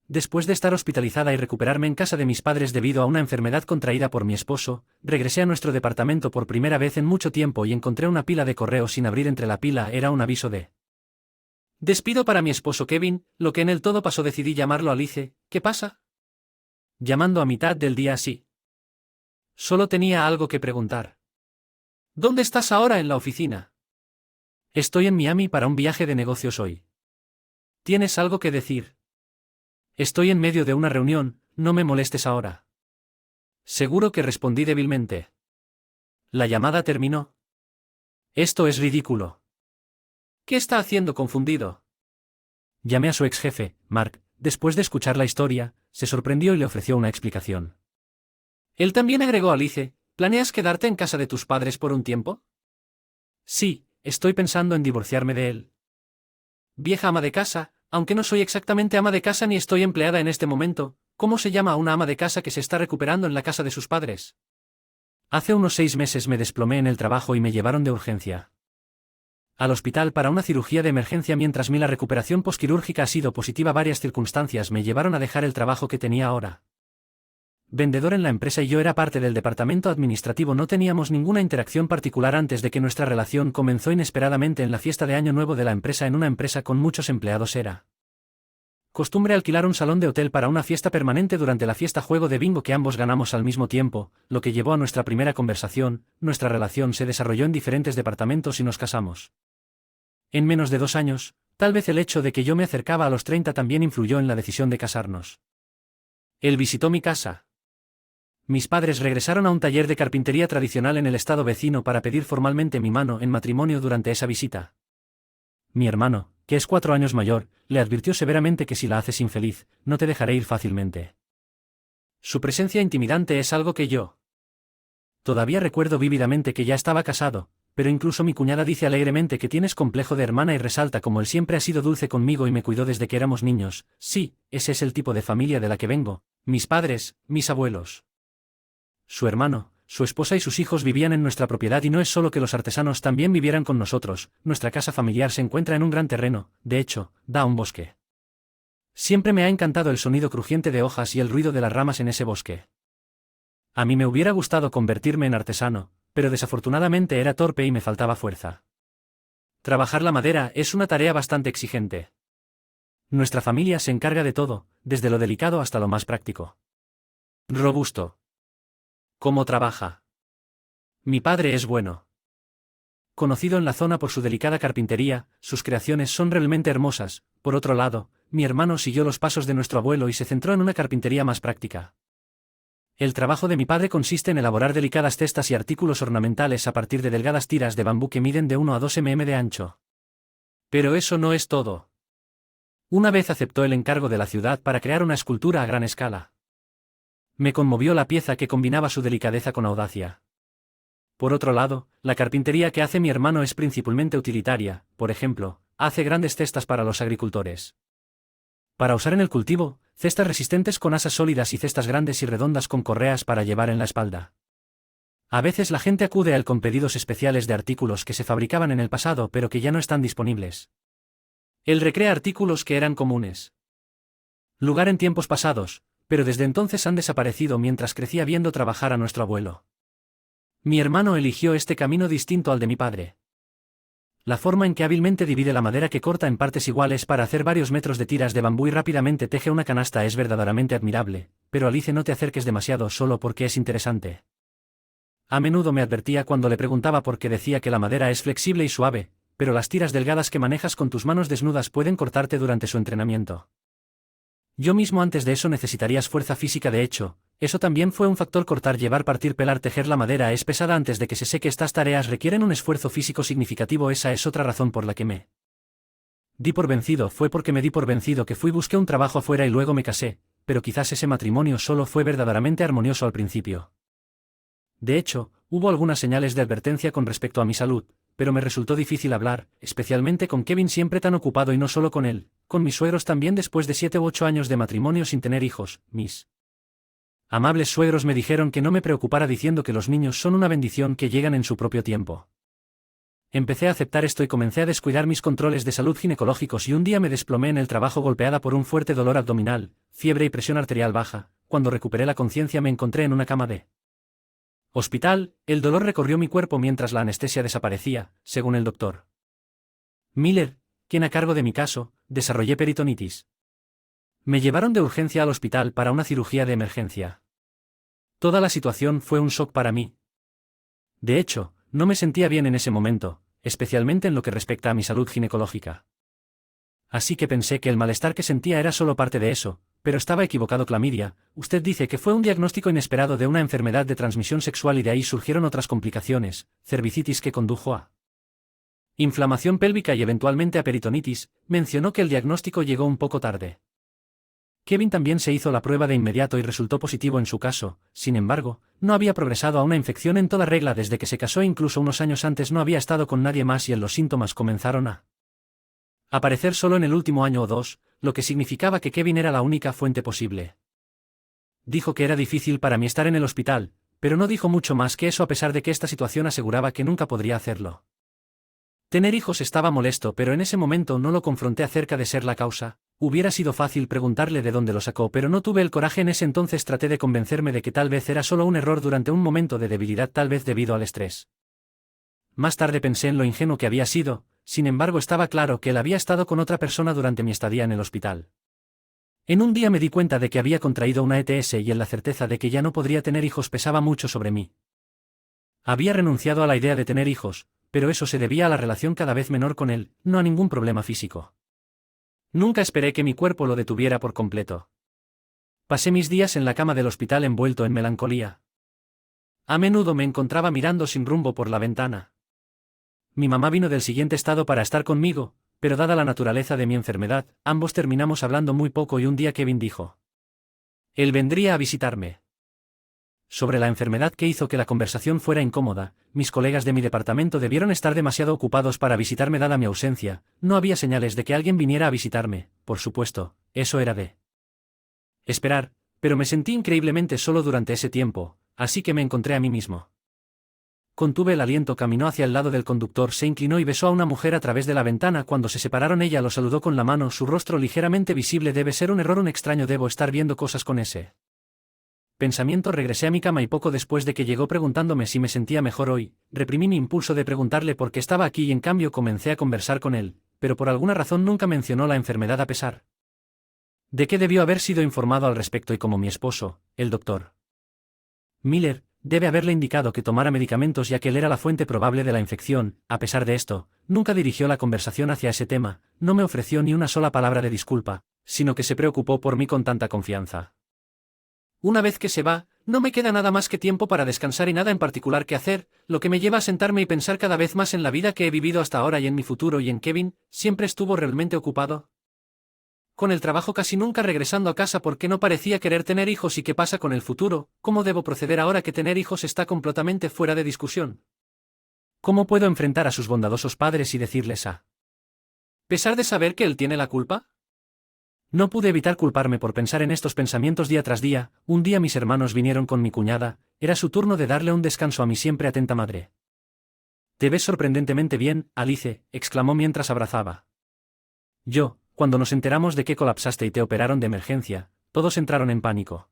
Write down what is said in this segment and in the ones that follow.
Después de estar hospitalizada y recuperarme en casa de mis padres debido a una enfermedad contraída por mi esposo, regresé a nuestro departamento por primera vez en mucho tiempo y encontré una pila de correos sin abrir. Entre la pila era un aviso de despido para mi esposo Kevin, lo que en el todo pasó. Decidí llamarlo. Alice, ¿qué pasa? Llamando a mitad del día así. Solo tenía algo que preguntar. ¿Dónde estás ahora? En la oficina. Estoy en Miami para un viaje de negocios hoy. ¿Tienes algo que decir? Estoy en medio de una reunión, no me molestes ahora. Seguro que respondí débilmente. La llamada terminó. Esto es ridículo. ¿Qué está haciendo? Confundido. Llamé a su ex jefe, Mark. Después de escuchar la historia, se sorprendió y le ofreció una explicación. Él también agregó. Alice, ¿planeas quedarte en casa de tus padres por un tiempo? Sí, estoy pensando en divorciarme de él. Vieja ama de casa, aunque no soy exactamente ama de casa ni estoy empleada en este momento. ¿Cómo se llama a una ama de casa que se está recuperando en la casa de sus padres? Hace unos 6 meses me desplomé en el trabajo y me llevaron de urgencia al hospital para una cirugía de emergencia. Mientras la recuperación posquirúrgica ha sido positiva, varias circunstancias me llevaron a dejar el trabajo que tenía ahora. Vendedor en la empresa y yo era parte del departamento administrativo. No teníamos ninguna interacción particular antes de que nuestra relación comenzó inesperadamente en la fiesta de Año Nuevo de la empresa. En una empresa con muchos empleados era costumbre alquilar un salón de hotel para una fiesta permanente. Durante la fiesta juego de bingo que ambos ganamos al mismo tiempo, lo que llevó a nuestra primera conversación. Nuestra relación se desarrolló en diferentes departamentos y nos casamos en menos de 2 años. Tal vez el hecho de que yo me acercaba a los 30 también influyó en la decisión de casarnos. Él visitó mi casa. Mis padres regresaron a un taller de carpintería tradicional en el estado vecino para pedir formalmente mi mano en matrimonio. Durante esa visita, mi hermano, que es 4 años mayor, le advirtió severamente que si la haces infeliz, no te dejaré ir fácilmente. Su presencia intimidante es algo que yo todavía recuerdo vívidamente. Que ya estaba casado, pero incluso mi cuñada dice alegremente que tienes complejo de hermana y resalta cómo él siempre ha sido dulce conmigo y me cuidó desde que éramos niños. Sí, ese es el tipo de familia de la que vengo. Mis padres, mis abuelos, su hermano, su esposa y sus hijos vivían en nuestra propiedad y no es solo que los artesanos también vivieran con nosotros. Nuestra casa familiar se encuentra en un gran terreno, de hecho, da a un bosque. Siempre me ha encantado el sonido crujiente de hojas y el ruido de las ramas en ese bosque. A mí me hubiera gustado convertirme en artesano, pero desafortunadamente era torpe y me faltaba fuerza. Trabajar la madera es una tarea bastante exigente. Nuestra familia se encarga de todo, desde lo delicado hasta lo más práctico. Robusto. ¿Cómo trabaja? Mi padre es bueno. Conocido en la zona por su delicada carpintería, sus creaciones son realmente hermosas. Por otro lado, mi hermano siguió los pasos de nuestro abuelo y se centró en una carpintería más práctica. El trabajo de mi padre consiste en elaborar delicadas cestas y artículos ornamentales a partir de delgadas tiras de bambú que miden de 1 a 2 mm de ancho. Pero eso no es todo. Una vez aceptó el encargo de la ciudad para crear una escultura a gran escala. Me conmovió la pieza que combinaba su delicadeza con audacia. Por otro lado, la carpintería que hace mi hermano es principalmente utilitaria. Por ejemplo, hace grandes cestas para los agricultores. Para usar en el cultivo, cestas resistentes con asas sólidas y cestas grandes y redondas con correas para llevar en la espalda. A veces la gente acude a él con pedidos especiales de artículos que se fabricaban en el pasado pero que ya no están disponibles. Él recrea artículos que eran comunes lugar en tiempos pasados, pero desde entonces han desaparecido mientras crecía viendo trabajar a nuestro abuelo. Mi hermano eligió este camino distinto al de mi padre. La forma en que hábilmente divide la madera que corta en partes iguales para hacer varios metros de tiras de bambú y rápidamente teje una canasta es verdaderamente admirable, pero Alice, no te acerques demasiado solo porque es interesante. A menudo me advertía cuando le preguntaba por qué. Decía que la madera es flexible y suave, pero las tiras delgadas que manejas con tus manos desnudas pueden cortarte durante su entrenamiento. Yo mismo antes de eso necesitarías fuerza física. De hecho, eso también fue un factor. Cortar, llevar, partir, pelar, tejer la madera es pesada antes de que se seque. Estas tareas requieren un esfuerzo físico significativo. Esa es otra razón por la que me di por vencido. Fue porque me di por vencido que busqué un trabajo afuera y luego me casé, pero quizás ese matrimonio solo fue verdaderamente armonioso al principio. De hecho, hubo algunas señales de advertencia con respecto a mi salud, pero me resultó difícil hablar, especialmente con Kevin, siempre tan ocupado, y no solo con él, con mis suegros también. Después de 7 u 8 años de matrimonio sin tener hijos, mis amables suegros me dijeron que no me preocupara, diciendo que los niños son una bendición que llegan en su propio tiempo. Empecé a aceptar esto y comencé a descuidar mis controles de salud ginecológicos y un día me desplomé en el trabajo golpeada por un fuerte dolor abdominal, fiebre y presión arterial baja. Cuando recuperé la conciencia me encontré en una cama de hospital. El dolor recorrió mi cuerpo mientras la anestesia desaparecía, según el doctor Miller, quien a cargo de mi caso, desarrollé peritonitis. Me llevaron de urgencia al hospital para una cirugía de emergencia. Toda la situación fue un shock para mí. De hecho, no me sentía bien en ese momento, especialmente en lo que respecta a mi salud ginecológica. Así que pensé que el malestar que sentía era solo parte de eso, pero estaba equivocado. Clamidia, usted dice que fue un diagnóstico inesperado de una enfermedad de transmisión sexual y de ahí surgieron otras complicaciones, cervicitis que condujo a inflamación pélvica y eventualmente a peritonitis. Mencionó que el diagnóstico llegó un poco tarde. Kevin también se hizo la prueba de inmediato y resultó positivo en su caso. Sin embargo, no había progresado a una infección en toda regla desde que se casó e incluso unos años antes no había estado con nadie más y los síntomas comenzaron a aparecer solo en el último año o dos, lo que significaba que Kevin era la única fuente posible. Dijo que era difícil para mí estar en el hospital, pero no dijo mucho más que eso a pesar de que esta situación aseguraba que nunca podría hacerlo. Tener hijos estaba molesto, pero en ese momento no lo confronté acerca de ser la causa. Hubiera sido fácil preguntarle de dónde lo sacó, pero no tuve el coraje en ese entonces. Traté de convencerme de que tal vez era solo un error durante un momento de debilidad, tal vez debido al estrés. Más tarde pensé en lo ingenuo que había sido, sin embargo estaba claro que él había estado con otra persona durante mi estadía en el hospital. En un día me di cuenta de que había contraído una ETS y en la certeza de que ya no podría tener hijos pesaba mucho sobre mí. Había renunciado a la idea de tener hijos, pero eso se debía a la relación cada vez menor con él, no a ningún problema físico. Nunca esperé que mi cuerpo lo detuviera por completo. Pasé mis días en la cama del hospital envuelto en melancolía. A menudo me encontraba mirando sin rumbo por la ventana. Mi mamá vino del siguiente estado para estar conmigo, pero dada la naturaleza de mi enfermedad, ambos terminamos hablando muy poco y un día Kevin dijo: él vendría a visitarme. Sobre la enfermedad que hizo que la conversación fuera incómoda. Mis colegas de mi departamento debieron estar demasiado ocupados para visitarme dada mi ausencia. No había señales de que alguien viniera a visitarme, por supuesto, eso era de esperar, pero me sentí increíblemente solo durante ese tiempo, así que me encontré a mí mismo. Contuve el aliento, caminó hacia el lado del conductor, se inclinó y besó a una mujer a través de la ventana. Cuando se separaron ella lo saludó con la mano, su rostro ligeramente visible. Debe ser un error, un extraño, debo estar viendo cosas con ese pensamiento. Regresé a mi cama y poco después de que llegó preguntándome si me sentía mejor hoy, reprimí mi impulso de preguntarle por qué estaba aquí y en cambio comencé a conversar con él, pero por alguna razón nunca mencionó la enfermedad a pesar de que debió haber sido informado al respecto y como mi esposo, el doctor Miller, debe haberle indicado que tomara medicamentos ya que él era la fuente probable de la infección. A pesar de esto, nunca dirigió la conversación hacia ese tema, no me ofreció ni una sola palabra de disculpa, sino que se preocupó por mí con tanta confianza. Una vez que se va, no me queda nada más que tiempo para descansar y nada en particular que hacer, lo que me lleva a sentarme y pensar cada vez más en la vida que he vivido hasta ahora y en mi futuro y en Kevin. Siempre estuvo realmente ocupado con el trabajo, casi nunca regresando a casa porque no parecía querer tener hijos. ¿Y qué pasa con el futuro? ¿Cómo debo proceder ahora que tener hijos está completamente fuera de discusión? ¿Cómo puedo enfrentar a sus bondadosos padres y decirles a pesar de saber que él tiene la culpa? No pude evitar culparme por pensar en estos pensamientos día tras día. Un día mis hermanos vinieron con mi cuñada, era su turno de darle un descanso a mi siempre atenta madre. «Te ves sorprendentemente bien, Alice», exclamó mientras abrazaba. Cuando nos enteramos de que colapsaste y te operaron de emergencia, todos entraron en pánico.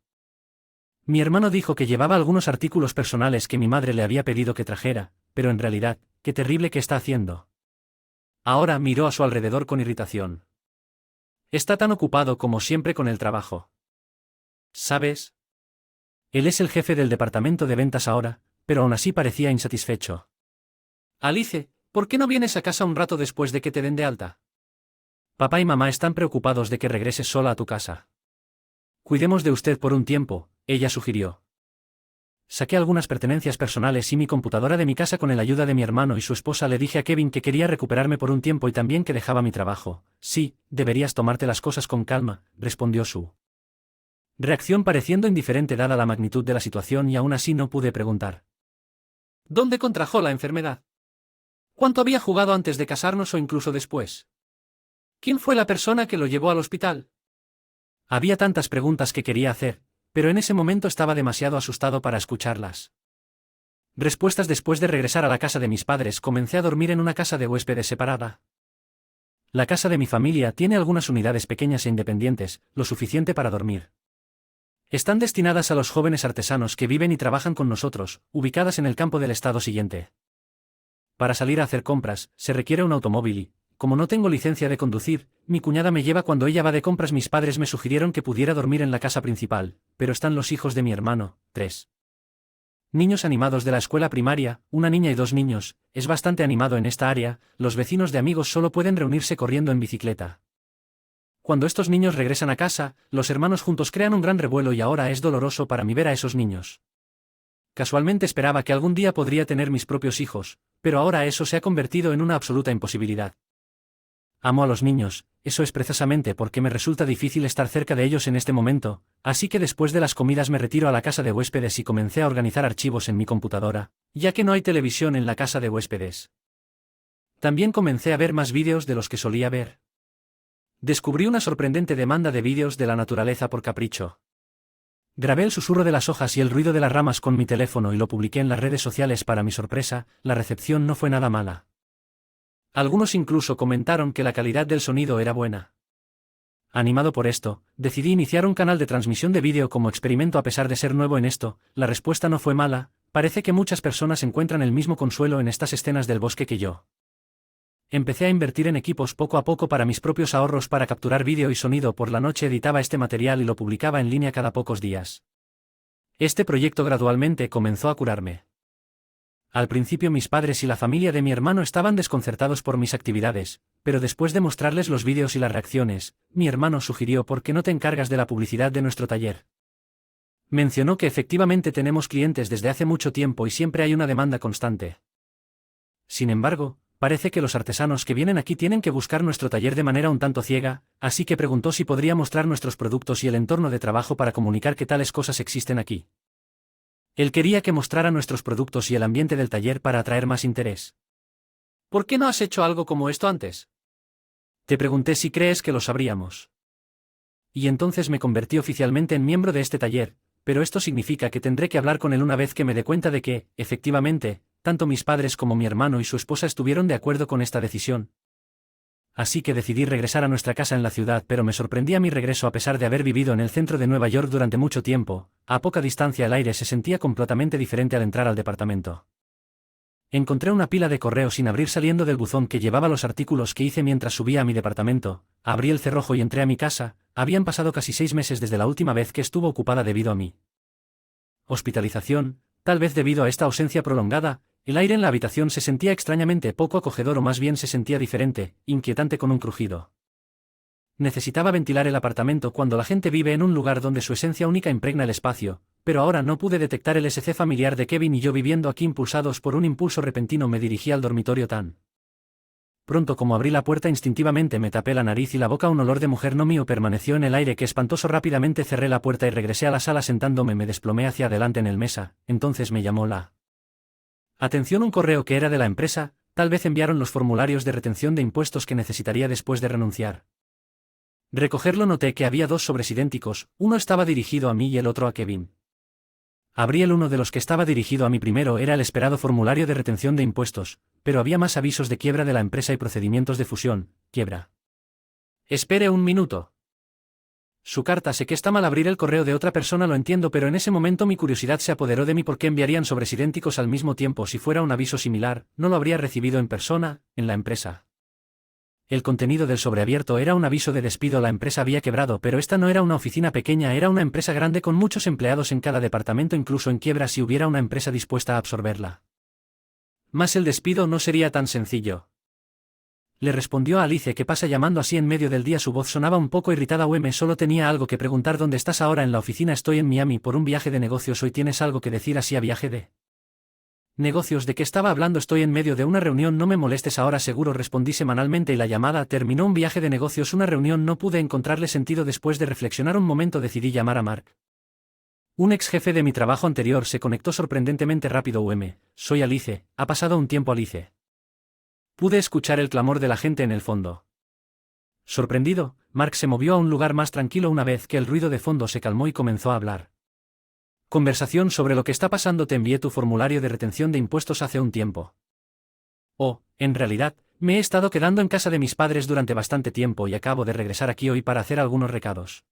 Mi hermano dijo que llevaba algunos artículos personales que mi madre le había pedido que trajera, pero en realidad, qué terrible que está haciendo. Ahora miró a su alrededor con irritación. Está tan ocupado como siempre con el trabajo. ¿Sabes? Él es el jefe del departamento de ventas ahora, pero aún así parecía insatisfecho. Alice, ¿por qué no vienes a casa un rato después de que te den de alta? Papá y mamá están preocupados de que regreses sola a tu casa. Cuidemos de usted por un tiempo, ella sugirió. Saqué algunas pertenencias personales y mi computadora de mi casa con la ayuda de mi hermano y su esposa. Le dije a Kevin que quería recuperarme por un tiempo y también que dejaba mi trabajo. Sí, deberías tomarte las cosas con calma, respondió su reacción pareciendo indiferente dada la magnitud de la situación y aún así no pude preguntar. ¿Dónde contrajo la enfermedad? ¿Cuánto había jugado antes de casarnos o incluso después? ¿Quién fue la persona que lo llevó al hospital? Había tantas preguntas que quería hacer, pero en ese momento estaba demasiado asustado para escucharlas. Respuestas. Después de regresar a la casa de mis padres, comencé a dormir en una casa de huéspedes separada. La casa de mi familia tiene algunas unidades pequeñas e independientes, lo suficiente para dormir. Están destinadas a los jóvenes artesanos que viven y trabajan con nosotros, ubicadas en el campo del estado siguiente. Para salir a hacer compras, se requiere un automóvil y, como no tengo licencia de conducir, mi cuñada me lleva cuando ella va de compras. Mis padres me sugirieron que pudiera dormir en la casa principal, pero están los hijos de mi hermano, 3 niños animados de la escuela primaria, una niña y 2 niños, es bastante animado en esta área. Los vecinos de amigos solo pueden reunirse corriendo en bicicleta. Cuando estos niños regresan a casa, los hermanos juntos crean un gran revuelo y ahora es doloroso para mí ver a esos niños. Casualmente esperaba que algún día podría tener mis propios hijos, pero ahora eso se ha convertido en una absoluta imposibilidad. Amo a los niños, eso es precisamente porque me resulta difícil estar cerca de ellos en este momento, así que después de las comidas me retiro a la casa de huéspedes y comencé a organizar archivos en mi computadora, ya que no hay televisión en la casa de huéspedes. También comencé a ver más vídeos de los que solía ver. Descubrí una sorprendente demanda de vídeos de la naturaleza por capricho. Grabé el susurro de las hojas y el ruido de las ramas con mi teléfono y lo publiqué en las redes sociales. Para mi sorpresa, la recepción no fue nada mala. Algunos incluso comentaron que la calidad del sonido era buena. Animado por esto, decidí iniciar un canal de transmisión de vídeo como experimento. A pesar de ser nuevo en esto, la respuesta no fue mala. Parece que muchas personas encuentran el mismo consuelo en estas escenas del bosque que yo. Empecé a invertir en equipos poco a poco para mis propios ahorros para capturar vídeo y sonido. Por la noche editaba este material y lo publicaba en línea cada pocos días. Este proyecto gradualmente comenzó a curarme. Al principio mis padres y la familia de mi hermano estaban desconcertados por mis actividades, pero después de mostrarles los vídeos y las reacciones, mi hermano sugirió: ¿por qué no te encargas de la publicidad de nuestro taller? Mencionó que efectivamente tenemos clientes desde hace mucho tiempo y siempre hay una demanda constante. Sin embargo, parece que los artesanos que vienen aquí tienen que buscar nuestro taller de manera un tanto ciega, así que preguntó si podría mostrar nuestros productos y el entorno de trabajo para comunicar que tales cosas existen aquí. Él quería que mostrara nuestros productos y el ambiente del taller para atraer más interés. ¿Por qué no has hecho algo como esto antes? Te pregunté si crees que lo sabríamos. Y entonces me convertí oficialmente en miembro de este taller, pero esto significa que tendré que hablar con él una vez que me dé cuenta de que, efectivamente, tanto mis padres como mi hermano y su esposa estuvieron de acuerdo con esta decisión. Así que decidí regresar a nuestra casa en la ciudad, pero me sorprendí a mi regreso. A pesar de haber vivido en el centro de Nueva York durante mucho tiempo, a poca distancia el aire se sentía completamente diferente al entrar al departamento. Encontré una pila de correo sin abrir saliendo del buzón que llevaba los artículos que hice mientras subía a mi departamento. Abrí el cerrojo y entré a mi casa. Habían pasado casi 6 meses desde la última vez que estuvo ocupada debido a mi hospitalización. Tal vez debido a esta ausencia prolongada, el aire en la habitación se sentía extrañamente poco acogedor, o más bien se sentía diferente, inquietante, con un crujido. Necesitaba ventilar el apartamento cuando la gente vive en un lugar donde su esencia única impregna el espacio, pero ahora no pude detectar el SC familiar de Kevin y yo viviendo aquí. Impulsados por un impulso repentino me dirigí al dormitorio. Tan pronto como abrí la puerta, instintivamente me tapé la nariz y la boca. Un olor de mujer no mío permaneció en el aire que espantoso. Rápidamente cerré la puerta y regresé a la sala. Sentándome me desplomé hacia adelante en el mesa. Entonces me llamó la atención un correo que era de la empresa. Tal vez enviaron los formularios de retención de impuestos que necesitaría después de renunciar. Recogerlo noté que había 2 sobres idénticos, uno estaba dirigido a mí y el otro a Kevin. Abrí el uno de los que estaba dirigido a mí primero. Era el esperado formulario de retención de impuestos, pero había más avisos de quiebra de la empresa y procedimientos de fusión, quiebra. Espere un minuto. Su carta. Sé que está mal abrir el correo de otra persona, lo entiendo, pero en ese momento mi curiosidad se apoderó de mí. ¿Por qué enviarían sobres idénticos al mismo tiempo? Si fuera un aviso similar, no lo habría recibido en persona, en la empresa. El contenido del sobre abierto era un aviso de despido. La empresa había quebrado, pero esta no era una oficina pequeña, era una empresa grande con muchos empleados en cada departamento, incluso en quiebra si hubiera una empresa dispuesta a absorberla. Mas el despido no sería tan sencillo. Le respondió a Alice. ¿Qué pasa llamando así en medio del día? Su voz sonaba un poco irritada. Solo tenía algo que preguntar. ¿Dónde estás ahora? En la oficina. Estoy en Miami por un viaje de negocios. ¿Hoy tienes algo que decir? Así, a viaje de negocios. ¿De qué estaba hablando? Estoy en medio de una reunión. No me molestes ahora. Seguro, respondí semanalmente y la llamada terminó. Un viaje de negocios, una reunión. No pude encontrarle sentido. Después de reflexionar un momento decidí llamar a Mark. Un ex jefe de mi trabajo anterior. Se conectó sorprendentemente rápido. Soy Alice. Ha pasado un tiempo, Alice. Pude escuchar el clamor de la gente en el fondo. Sorprendido, Mark se movió a un lugar más tranquilo una vez que el ruido de fondo se calmó y comenzó a hablar. Conversación sobre lo que está pasando. Te envié tu formulario de retención de impuestos hace un tiempo. Oh, en realidad, me he estado quedando en casa de mis padres durante bastante tiempo y acabo de regresar aquí hoy para hacer algunos recados.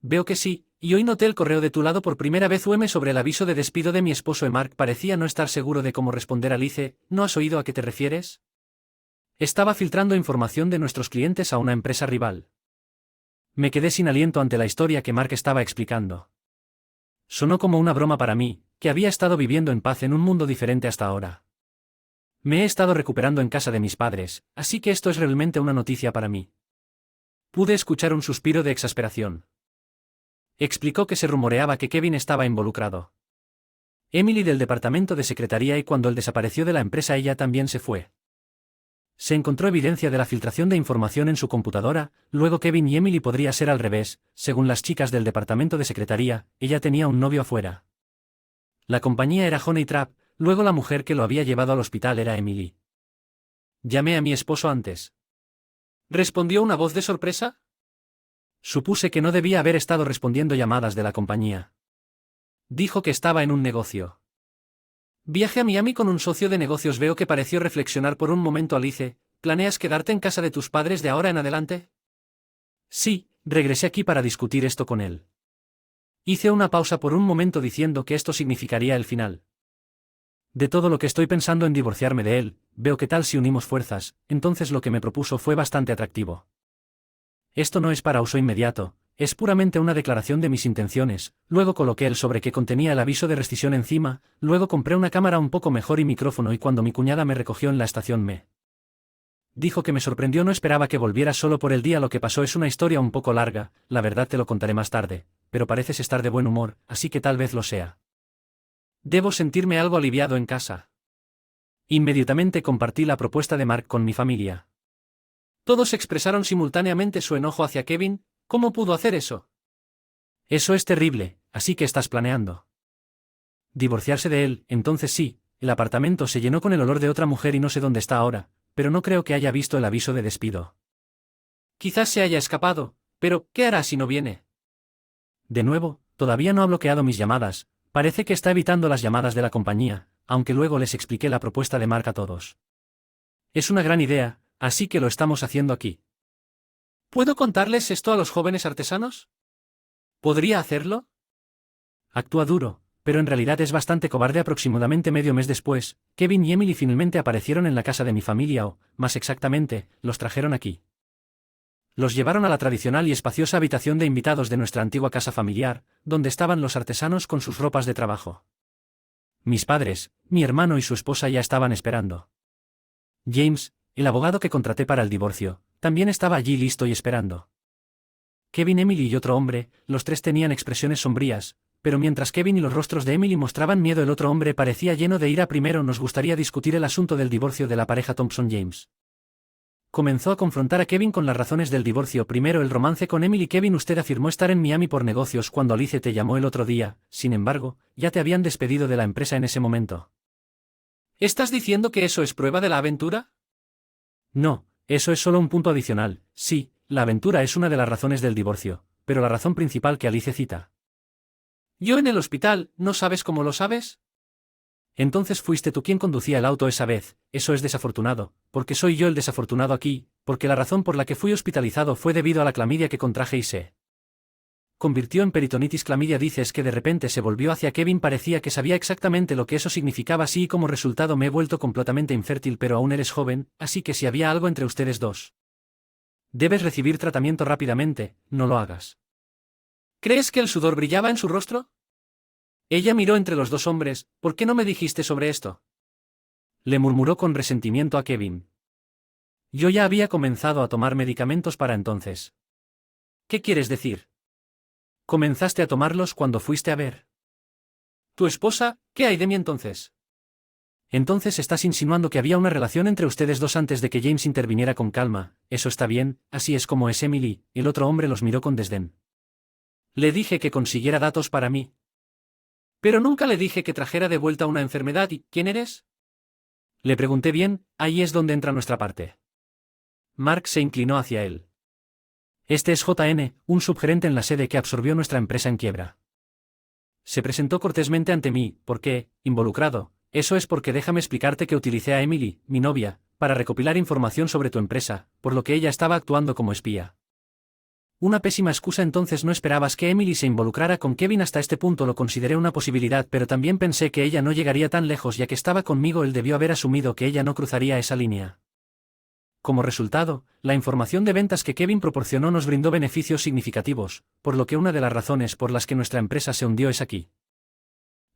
Veo que sí, y hoy noté el correo de tu lado por primera vez. Sobre el aviso de despido de mi esposo. Mark parecía no estar seguro de cómo responder. Alice, ¿no has oído a qué te refieres? Estaba filtrando información de nuestros clientes a una empresa rival. Me quedé sin aliento ante la historia que Mark estaba explicando. Sonó como una broma para mí, que había estado viviendo en paz en un mundo diferente hasta ahora. Me he estado recuperando en casa de mis padres, así que esto es realmente una noticia para mí. Pude escuchar un suspiro de exasperación. Explicó que se rumoreaba que Kevin estaba involucrado. Emily del departamento de secretaría, y cuando él desapareció de la empresa ella también se fue. Se encontró evidencia de la filtración de información en su computadora. Luego Kevin y Emily. Podría ser al revés, según las chicas del departamento de secretaría, ella tenía un novio afuera. La compañía era Honey Trap, luego la mujer que lo había llevado al hospital era Emily. Llamé a mi esposo antes. ¿Respondió una voz de sorpresa? Supuse que no debía haber estado respondiendo llamadas de la compañía. Dijo que estaba en un negocio. Viaje a Miami con un socio de negocios. Veo que pareció reflexionar por un momento. Alice, ¿planeas quedarte en casa de tus padres de ahora en adelante? Sí, regresé aquí para discutir esto con él. Hice una pausa por un momento diciendo que esto significaría el final. De todo lo que estoy pensando en divorciarme de él, veo que tal si unimos fuerzas. Entonces lo que me propuso fue bastante atractivo. Esto no es para uso inmediato, es puramente una declaración de mis intenciones. Luego coloqué el sobre que contenía el aviso de rescisión encima, luego compré una cámara un poco mejor y micrófono, y cuando mi cuñada me recogió en la estación me dijo que me sorprendió. No esperaba que volviera solo por el día. Lo que pasó es una historia un poco larga, la verdad te lo contaré más tarde, pero pareces estar de buen humor, así que tal vez lo sea. Debo sentirme algo aliviado en casa. Inmediatamente compartí la propuesta de Mark con mi familia. Todos expresaron simultáneamente su enojo hacia Kevin. ¿Cómo pudo hacer eso? Eso es terrible, así que estás planeando divorciarse de él. Entonces sí, el apartamento se llenó con el olor de otra mujer y no sé dónde está ahora, pero no creo que haya visto el aviso de despido. Quizás se haya escapado, pero ¿qué hará si no viene? De nuevo, todavía no ha bloqueado mis llamadas, parece que está evitando las llamadas de la compañía, aunque luego les expliqué la propuesta de Mark a todos. Es una gran idea, así que lo estamos haciendo aquí. ¿Puedo contarles esto a los jóvenes artesanos? ¿Podría hacerlo? Actúa duro, pero en realidad es bastante cobarde. Aproximadamente medio mes después, Kevin y Emily finalmente aparecieron en la casa de mi familia, o, más exactamente, los trajeron aquí. Los llevaron a la tradicional y espaciosa habitación de invitados de nuestra antigua casa familiar, donde estaban los artesanos con sus ropas de trabajo. Mis padres, mi hermano y su esposa ya estaban esperando. James, el abogado que contraté para el divorcio, también estaba allí listo y esperando. Kevin, Emily y otro hombre, los tres tenían expresiones sombrías, pero mientras Kevin y los rostros de Emily mostraban miedo, el otro hombre parecía lleno de ira. Primero nos gustaría discutir el asunto del divorcio de la pareja Thompson-James. Comenzó a confrontar a Kevin con las razones del divorcio. Primero, el romance con Emily. Kevin, usted afirmó estar en Miami por negocios cuando Alice te llamó el otro día, sin embargo, ya te habían despedido de la empresa en ese momento. ¿Estás diciendo que eso es prueba de la aventura? No, eso es solo un punto adicional. Sí, la aventura es una de las razones del divorcio, pero la razón principal que Alice cita. Yo en el hospital, ¿no sabes cómo lo sabes? Entonces fuiste tú quien conducía el auto esa vez. Eso es desafortunado, porque soy yo el desafortunado aquí, porque la razón por la que fui hospitalizado fue debido a la clamidia que contraje y se convirtió en peritonitis. Clamidia. Dices que de repente se volvió hacia Kevin. Parecía que sabía exactamente lo que eso significaba. Sí, y como resultado me he vuelto completamente infértil, pero aún eres joven, así que si había algo entre ustedes dos, debes recibir tratamiento rápidamente. No lo hagas. ¿Crees que el sudor brillaba en su rostro? Ella miró entre los dos hombres. ¿Por qué no me dijiste sobre esto? Le murmuró con resentimiento a Kevin. Yo ya había comenzado a tomar medicamentos para entonces. ¿Qué quieres decir? ¿Comenzaste a tomarlos cuando fuiste a ver tu esposa? ¿Qué hay de mí entonces? Entonces estás insinuando que había una relación entre ustedes dos antes de que James interviniera. Con calma, eso está bien, así es como es Emily. El otro hombre los miró con desdén. Le dije que consiguiera datos para mí. Pero nunca le dije que trajera de vuelta una enfermedad. ¿Y quién eres? Le pregunté. Bien, ahí es donde entra nuestra parte. Mark se inclinó hacia él. Este es JN, un subgerente en la sede que absorbió nuestra empresa en quiebra. Se presentó cortésmente ante mí, porque, involucrado, eso es porque déjame explicarte que utilicé a Emily, mi novia, para recopilar información sobre tu empresa, por lo que ella estaba actuando como espía. Una pésima excusa. Entonces no esperabas que Emily se involucrara con Kevin. Hasta este punto lo consideré una posibilidad, pero también pensé que ella no llegaría tan lejos ya que estaba conmigo. Él debió haber asumido que ella no cruzaría esa línea. Como resultado, la información de ventas que Kevin proporcionó nos brindó beneficios significativos, por lo que una de las razones por las que nuestra empresa se hundió es aquí.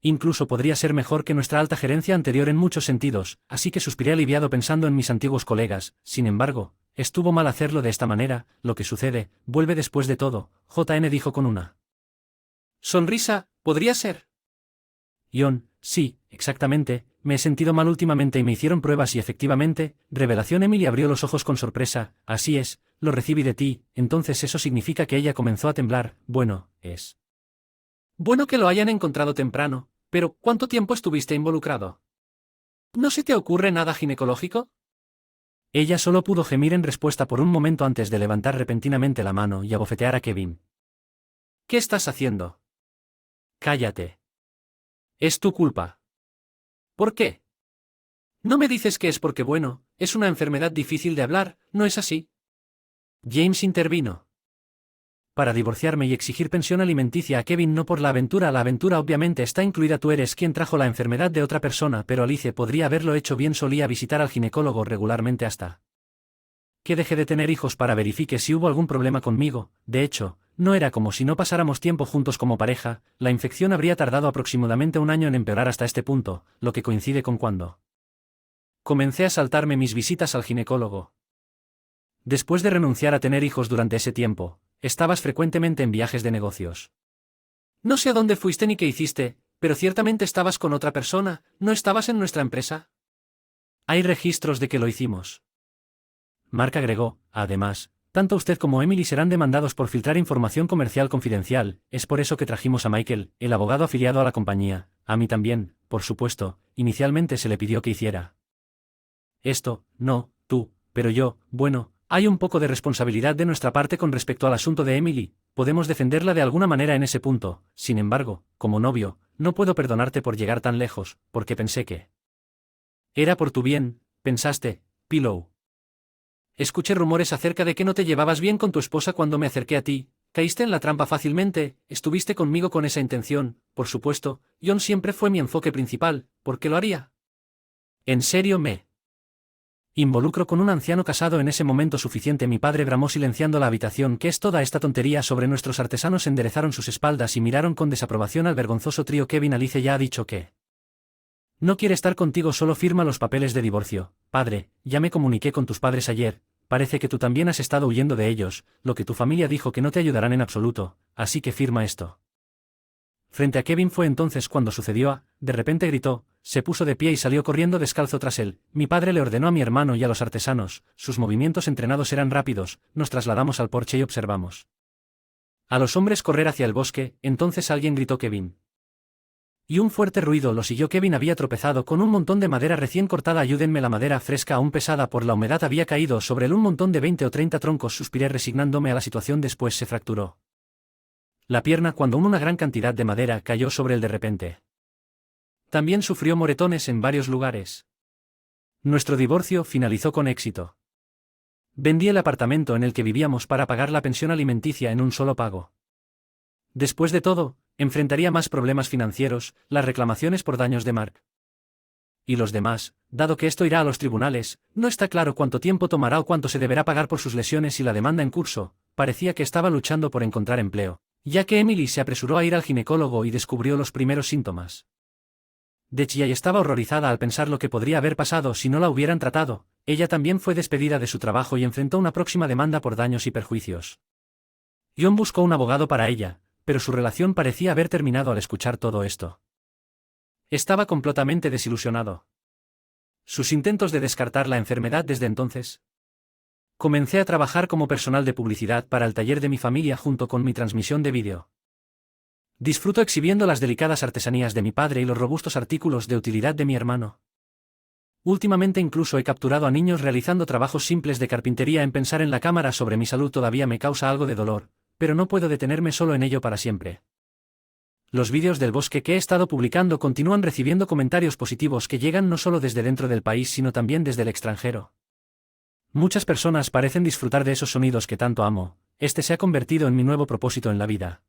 Incluso podría ser mejor que nuestra alta gerencia anterior en muchos sentidos, así que suspiré aliviado pensando en mis antiguos colegas. Sin embargo, estuvo mal hacerlo de esta manera. Lo que sucede, vuelve después de todo, JN dijo con una sonrisa. ¿Podría ser? John, sí, exactamente, me he sentido mal últimamente y me hicieron pruebas y efectivamente, revelación. Emily abrió los ojos con sorpresa. Así es, lo recibí de ti. Entonces eso significa que ella comenzó a temblar. Bueno, es bueno que lo hayan encontrado temprano, pero ¿cuánto tiempo estuviste involucrado? ¿No se te ocurre nada ginecológico? Ella solo pudo gemir en respuesta por un momento antes de levantar repentinamente la mano y abofetear a Kevin. ¿Qué estás haciendo? Cállate. Es tu culpa. ¿Por qué? No me dices que es porque bueno, es una enfermedad difícil de hablar, ¿no es así? James intervino. Para divorciarme y exigir pensión alimenticia a Kevin, no por la aventura. La aventura obviamente está incluida. Tú eres quien trajo la enfermedad de otra persona, pero Alice podría haberlo hecho bien. Solía visitar al ginecólogo regularmente hasta que dejé de tener hijos para verifique si hubo algún problema conmigo. De hecho, no era como si no pasáramos tiempo juntos como pareja. La infección habría tardado aproximadamente un año en empeorar hasta este punto, lo que coincide con cuando comencé a saltarme mis visitas al ginecólogo. Después de renunciar a tener hijos durante ese tiempo, estabas frecuentemente en viajes de negocios. No sé a dónde fuiste ni qué hiciste, pero ciertamente estabas con otra persona. ¿No estabas en nuestra empresa? Hay registros de que lo hicimos. Mark agregó, además, tanto usted como Emily serán demandados por filtrar información comercial confidencial. Es por eso que trajimos a Michael, el abogado afiliado a la compañía. A mí también, por supuesto, inicialmente se le pidió que hiciera esto. No, tú, pero yo. Bueno, hay un poco de responsabilidad de nuestra parte con respecto al asunto de Emily. Podemos defenderla de alguna manera en ese punto. Sin embargo, como novio, no puedo perdonarte por llegar tan lejos, porque pensé que era por tu bien. Pensaste, Pillow. Escuché rumores acerca de que no te llevabas bien con tu esposa cuando me acerqué a ti. Caíste en la trampa fácilmente. Estuviste conmigo con esa intención. Por supuesto, John siempre fue mi enfoque principal. ¿Por qué lo haría? ¿En serio me involucro con un anciano casado en ese momento suficiente? Mi padre bramó silenciando la habitación. ¿Qué es toda esta tontería sobre nuestros artesanos? Enderezaron sus espaldas y miraron con desaprobación al vergonzoso trío. Kevin, Alice ya ha dicho que no quiere estar contigo. Solo firma los papeles de divorcio. Padre, ya me comuniqué con tus padres ayer. Parece que tú también has estado huyendo de ellos. Lo que tu familia dijo que no te ayudarán en absoluto, así que firma esto. Frente a Kevin fue entonces cuando sucedió. De repente gritó, se puso de pie y salió corriendo descalzo tras él. Mi padre le ordenó a mi hermano y a los artesanos. Sus movimientos entrenados eran rápidos. Nos trasladamos al porche y observamos a los hombres correr hacia el bosque. Entonces alguien gritó Kevin. Y un fuerte ruido lo siguió. Kevin había tropezado con un montón de madera recién cortada. Ayúdenme, la madera fresca aún pesada por la humedad había caído sobre él. Un montón de 20 o 30 troncos. Suspiré resignándome a la situación. Después se fracturó la pierna cuando una gran cantidad de madera cayó sobre él de repente. También sufrió moretones en varios lugares. Nuestro divorcio finalizó con éxito. Vendí el apartamento en el que vivíamos para pagar la pensión alimenticia en un solo pago. Después de todo, enfrentaría más problemas financieros, las reclamaciones por daños de Mark y los demás. Dado que esto irá a los tribunales, no está claro cuánto tiempo tomará o cuánto se deberá pagar por sus lesiones y la demanda en curso. Parecía que estaba luchando por encontrar empleo, ya que Emily se apresuró a ir al ginecólogo y descubrió los primeros síntomas de chía y estaba horrorizada al pensar lo que podría haber pasado si no la hubieran tratado. Ella también fue despedida de su trabajo y enfrentó una próxima demanda por daños y perjuicios. John buscó un abogado para ella, pero su relación parecía haber terminado al escuchar todo esto. Estaba completamente desilusionado. Sus intentos de descartar la enfermedad desde entonces. Comencé a trabajar como personal de publicidad para el taller de mi familia junto con mi transmisión de vídeo. Disfruto exhibiendo las delicadas artesanías de mi padre y los robustos artículos de utilidad de mi hermano. Últimamente incluso he capturado a niños realizando trabajos simples de carpintería. En pensar en la cámara sobre mi salud todavía me causa algo de dolor, pero no puedo detenerme solo en ello para siempre. Los vídeos del bosque que he estado publicando continúan recibiendo comentarios positivos que llegan no solo desde dentro del país sino también desde el extranjero. Muchas personas parecen disfrutar de esos sonidos que tanto amo. Este se ha convertido en mi nuevo propósito en la vida.